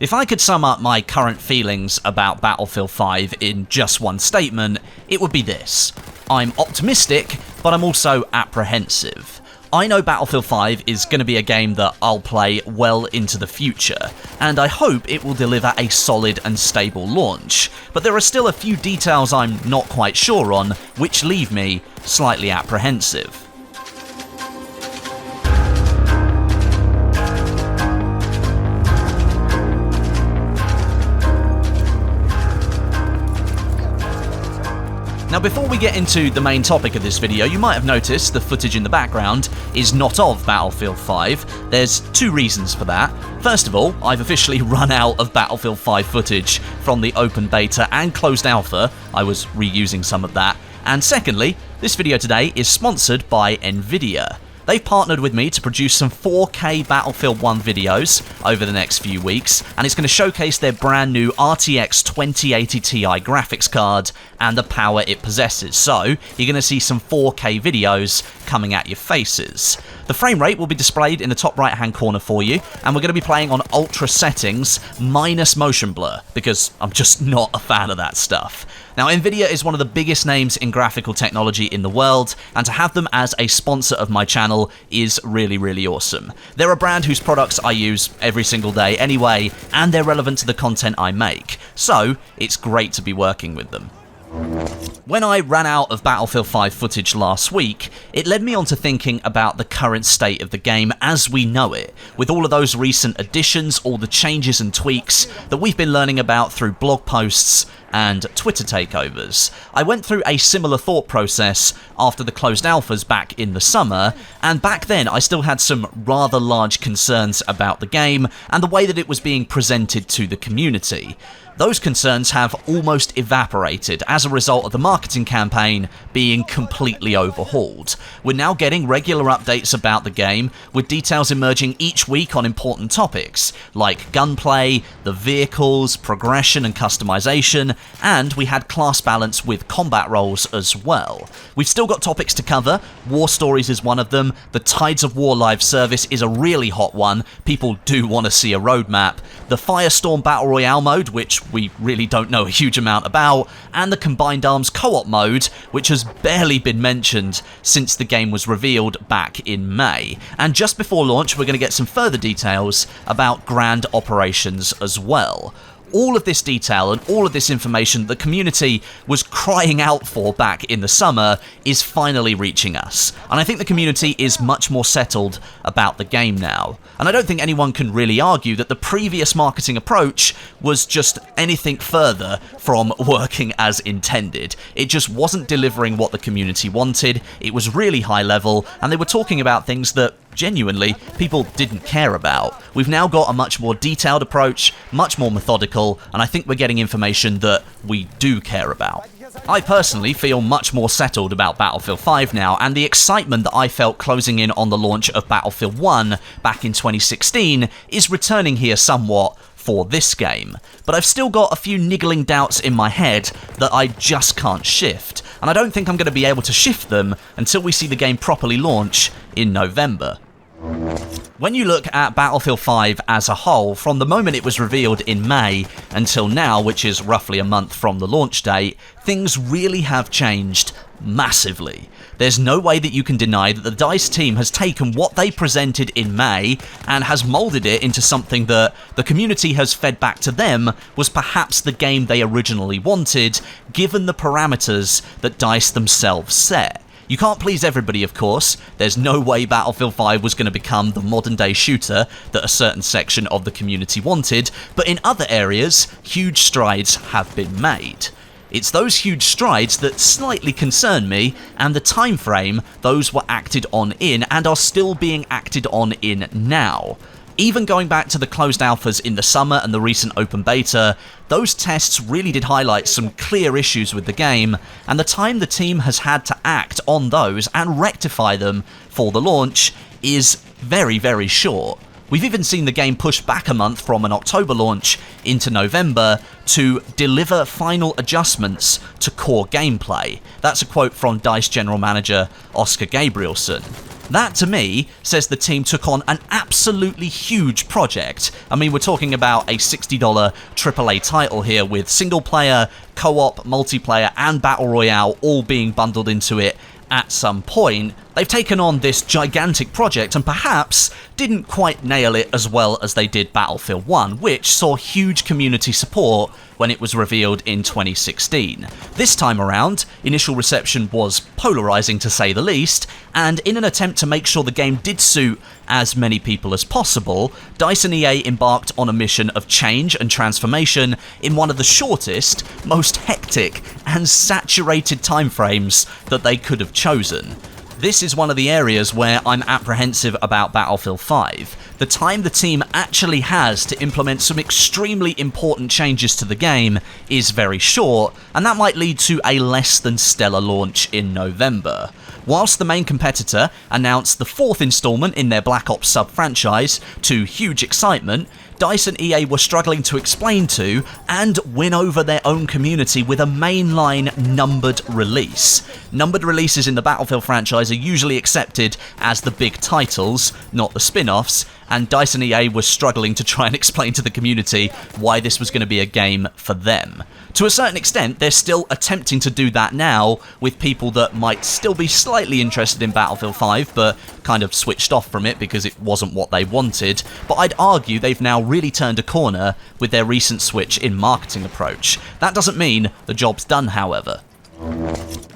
If I could sum up my current feelings about Battlefield 5 in just one statement, it would be this. I'm optimistic, but I'm also apprehensive. I know Battlefield 5 is going to be a game that I'll play well into the future, and I hope it will deliver a solid and stable launch, but there are still a few details I'm not quite sure on, which leave me slightly apprehensive. Now, before we get into the main topic of this video, you might have noticed the footage in the background is not of Battlefield 5. There's two reasons for that. First of all, I've officially run out of Battlefield 5 footage from the open beta and closed alpha. I was reusing some of that. And secondly, this video today is sponsored by Nvidia. They've partnered with me to produce some 4K Battlefield 1 videos over the next few weeks, and it's going to showcase their brand new RTX 2080 Ti graphics card and the power it possesses. So, you're going to see some 4K videos coming at your faces. The frame rate will be displayed in the top right hand corner for you, and we're going to be playing on ultra settings minus motion blur, because I'm just not a fan of that stuff. Now, Nvidia is one of the biggest names in graphical technology in the world, and to have them as a sponsor of my channel is really, really awesome. They're a brand whose products I use every single day anyway, and they're relevant to the content I make, so it's great to be working with them. When I ran out of Battlefield 5 footage last week, it led me on to thinking about the current state of the game as we know it, with all of those recent additions, all the changes and tweaks that we've been learning about through blog posts and Twitter takeovers. I went through a similar thought process after the closed alphas back in the summer, and back then I still had some rather large concerns about the game and the way that it was being presented to the community. Those concerns have almost evaporated as a result of the marketing campaign being completely overhauled. We're now getting regular updates about the game, with details emerging each week on important topics, like gunplay, the vehicles, progression and customization, and we had class balance with combat roles as well. We've still got topics to cover. War Stories is one of them. The Tides of War live service is a really hot one. People do want to see a roadmap. The Firestorm Battle Royale mode, which we really don't know a huge amount about, and the Combined Arms co-op mode, which has barely been mentioned since the game was revealed back in May. And just before launch, we're going to get some further details about Grand Operations as well. All of this detail and all of this information the community was crying out for back in the summer is finally reaching us. And I think the community is much more settled about the game now. And I don't think anyone can really argue that the previous marketing approach was just anything further from working as intended. It just wasn't delivering what the community wanted, it was really high level, and they were talking about things that genuinely people didn't care about. We've now got a much more detailed approach, much more methodical, and I think we're getting information that we do care about. I personally feel much more settled about Battlefield 5 now, and the excitement that I felt closing in on the launch of Battlefield 1 back in 2016 is returning here somewhat for this game. But I've still got a few niggling doubts in my head that I just can't shift, and I don't think I'm going to be able to shift them until we see the game properly launch in November. When you look at Battlefield 5 as a whole, from the moment it was revealed in May until now, which is roughly a month from the launch date, things really have changed massively. There's no way that you can deny that the DICE team has taken what they presented in May and has moulded it into something that the community has fed back to them was perhaps the game they originally wanted, given the parameters that DICE themselves set. You can't please everybody, of course. There's no way Battlefield 5 was going to become the modern-day shooter that a certain section of the community wanted, but in other areas, huge strides have been made. It's those huge strides that slightly concern me, and the time frame those were acted on in and are still being acted on in now. Even going back to the closed alphas in the summer and the recent open beta, those tests really did highlight some clear issues with the game, and the time the team has had to act on those and rectify them for the launch is very, very short. We've even seen the game pushed back a month from an October launch into November to deliver final adjustments to core gameplay. That's a quote from DICE General Manager Oscar Gabrielson. That, to me, says the team took on an absolutely huge project. I mean, we're talking about a $60 AAA title here with single-player, co-op, multiplayer, and Battle Royale all being bundled into it at some point. They've taken on this gigantic project and perhaps didn't quite nail it as well as they did Battlefield 1, which saw huge community support when it was revealed in 2016. This time around, initial reception was polarizing to say the least, and in an attempt to make sure the game did suit as many people as possible, DICE and EA embarked on a mission of change and transformation in one of the shortest, most hectic, and saturated timeframes that they could have chosen. This is one of the areas where I'm apprehensive about Battlefield 5. The time the team actually has to implement some extremely important changes to the game is very short, and that might lead to a less than stellar launch in November. Whilst the main competitor announced the 4th installment in their Black Ops sub-franchise to huge excitement, DICE and EA were struggling to explain to and win over their own community with a mainline numbered release. Numbered releases in the Battlefield franchise are usually accepted as the big titles, not the spin-offs, and DICE and EA were struggling to try and explain to the community why this was going to be a game for them. To a certain extent, they're still attempting to do that now with people that might still be slightly interested in Battlefield 5, but kind of switched off from it because it wasn't what they wanted. But I'd argue they've now really turned a corner with their recent switch in marketing approach. That doesn't mean the job's done, however.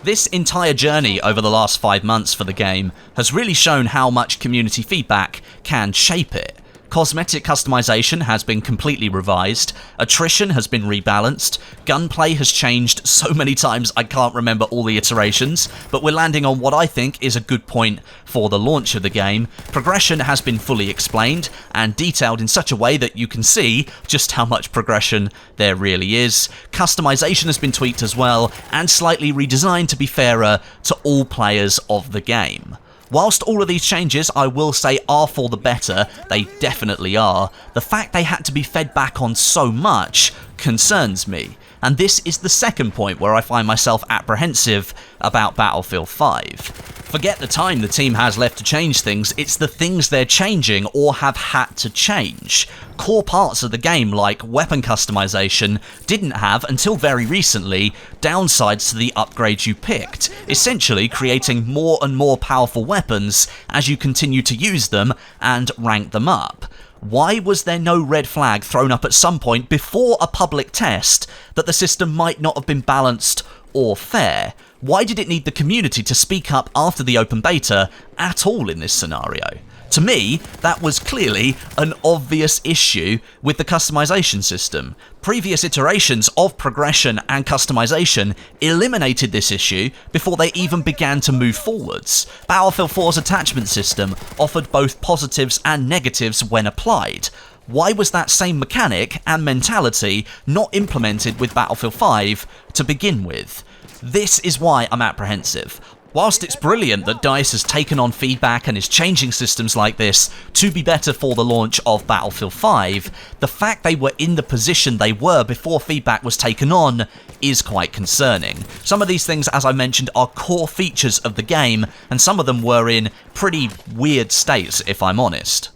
This entire journey over the last 5 months for the game has really shown how much community feedback can shape it. Cosmetic customization has been completely revised, attrition has been rebalanced, gunplay has changed so many times I can't remember all the iterations, but we're landing on what I think is a good point for the launch of the game. Progression has been fully explained and detailed in such a way that you can see just how much progression there really is. Customization has been tweaked as well, and slightly redesigned to be fairer to all players of the game. Whilst all of these changes, I will say, are for the better, they definitely are, the fact they had to be fed back on so much concerns me. And this is the second point where I find myself apprehensive about Battlefield 5. Forget the time the team has left to change things, it's the things they're changing or have had to change. Core parts of the game, like weapon customization, didn't have, until very recently, downsides to the upgrades you picked, essentially creating more and more powerful weapons as you continue to use them and rank them up. Why was there no red flag thrown up at some point before a public test that the system might not have been balanced or fair? Why did it need the community to speak up after the open beta at all in this scenario? To me, that was clearly an obvious issue with the customization system. Previous iterations of progression and customization eliminated this issue before they even began to move forwards. Battlefield 4's attachment system offered both positives and negatives when applied. Why was that same mechanic and mentality not implemented with Battlefield 5 to begin with? This is why I'm apprehensive. Whilst it's brilliant that DICE has taken on feedback and is changing systems like this to be better for the launch of Battlefield 5, the fact they were in the position they were before feedback was taken on is quite concerning. Some of these things, as I mentioned, are core features of the game, and some of them were in pretty weird states, if I'm honest.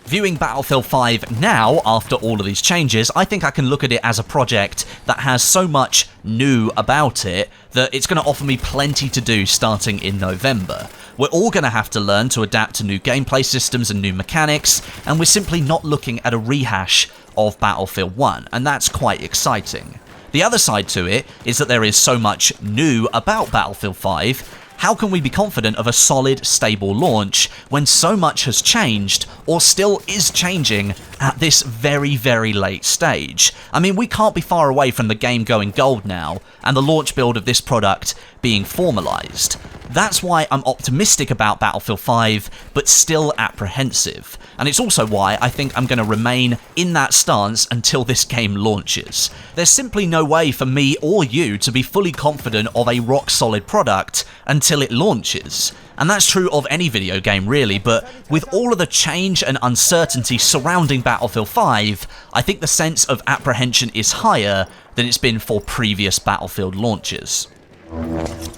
Viewing Battlefield 5 now, after all of these changes, I think I can look at it as a project that has so much new about it that it's going to offer me plenty to do starting in November. We're all going to have to learn to adapt to new gameplay systems and new mechanics, and we're simply not looking at a rehash of Battlefield 1, and that's quite exciting. The other side to it is that there is so much new about Battlefield 5. How can we be confident of a solid, stable launch when so much has changed, or still is changing, at this very, very late stage? I mean, we can't be far away from the game going gold now, and the launch build of this product being formalised. That's why I'm optimistic about Battlefield 5, but still apprehensive. And it's also why I think I'm going to remain in that stance until this game launches. There's simply no way for me or you to be fully confident of a rock-solid product until it launches. And that's true of any video game really, but with all of the change and uncertainty surrounding Battlefield 5, I think the sense of apprehension is higher than it's been for previous Battlefield launches.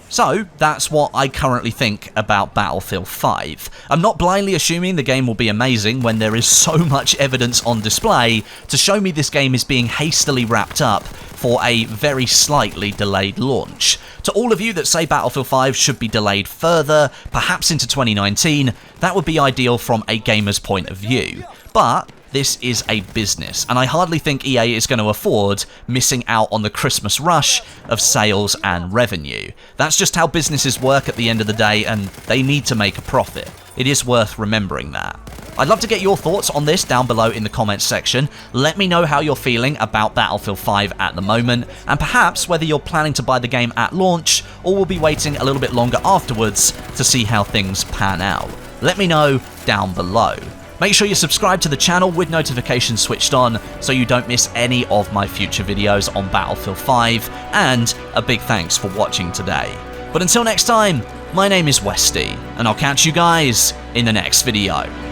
So, that's what I currently think about Battlefield 5. I'm not blindly assuming the game will be amazing when there is so much evidence on display to show me this game is being hastily wrapped up for a very slightly delayed launch. To all of you that say Battlefield 5 should be delayed further, perhaps into 2019, that would be ideal from a gamer's point of view. But this is a business, and I hardly think EA is going to afford missing out on the Christmas rush of sales and revenue. That's just how businesses work at the end of the day, and they need to make a profit. It is worth remembering that. I'd love to get your thoughts on this down below in the comments section. Let me know how you're feeling about Battlefield 5 at the moment, and perhaps whether you're planning to buy the game at launch, or will be waiting a little bit longer afterwards to see how things pan out. Let me know down below. Make sure you subscribe to the channel with notifications switched on so you don't miss any of my future videos on Battlefield 5, and a big thanks for watching today. But until next time, my name is Westie, and I'll catch you guys in the next video.